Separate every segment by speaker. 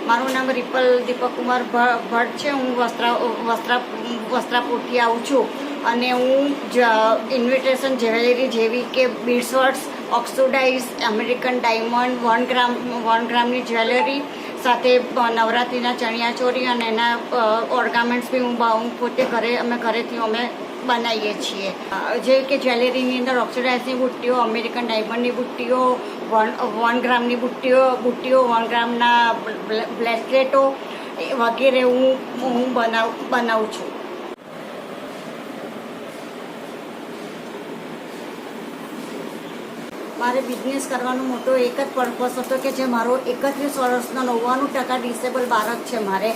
Speaker 1: મારું નામ રિપલ દીપક કુમાર ભટ્ટ છે। હું વસ્ત્રાપુરથી આવું છું અને હું ઇન્વિટેશન જ્વેલરી જેવી કે બીડ્સ, ઓક્સિડાઇઝ, અમેરિકન ડાયમંડ, 1 ગ્રામની જ્વેલરી સાથે નવરાત્રિના ચણિયાચોળી અને એના ઓર્નામેન્ટ્સ બી હું પોતે ઘરેથી અમે બનાવીએ છીએ। જે કે જ્વેલરીની અંદર ઓક્સિડાઇઝની બુટ્ટીઓ, અમેરિકન ડાયમંડની બુટ્ટીઓ, 1 ગ્રામની બુટ્ટીઓ, 1 ગ્રામના બ્રેસલેટો વગેરે હું બનાવું છું। મારે બિઝનેસ કરવાનો મોટો એક જ પર્પસ હતો કે જે મારો 31 વર્ષનો 99% ડિસેબલ બાળક છે મારે,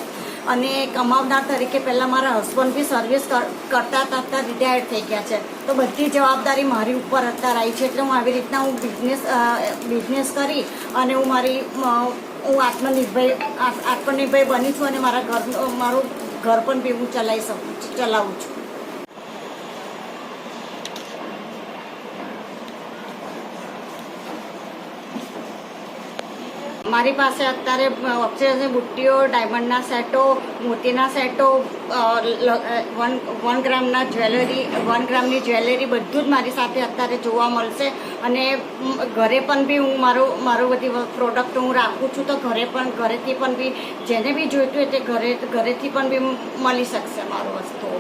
Speaker 1: અને કમાવનાર તરીકે પહેલાં મારા હસબન્ડ બી સર્વિસ કરતા હતા, રિટાયર્ડ થઈ ગયા છે, તો બધી જવાબદારી મારી ઉપર અત્યારે આવી છે। એટલે હું આવી રીતના બિઝનેસ કરી અને હું આત્મનિર્ભર બની છું અને મારું ઘર પણ બી હું ચલાવું છું। મારી પાસે અત્યારે ઓક્સિડાઇઝની બુટ્ટીઓ, ડાયમંડના સેટો, મોતીના સેટો, 1 ગ્રામના જ્વેલરી, 1 ગ્રામની જ્વેલરી બધું જ મારી સાથે અત્યારે જોવા મળશે। અને ઘરે પણ બી હું મારું બધી પ્રોડક્ટ હું રાખું છું, તો ઘરેથી પણ બી જેને બી જોઈતું હોય તે ઘરેથી પણ બી મળી શકશે મારું વસ્તુઓ।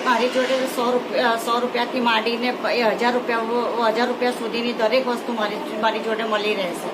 Speaker 1: મારી જોડે 100 રૂપિયાથી માંડીને 1000 રૂપિયા સુધીની દરેક વસ્તુ મારી જોડે મળી રહેશે।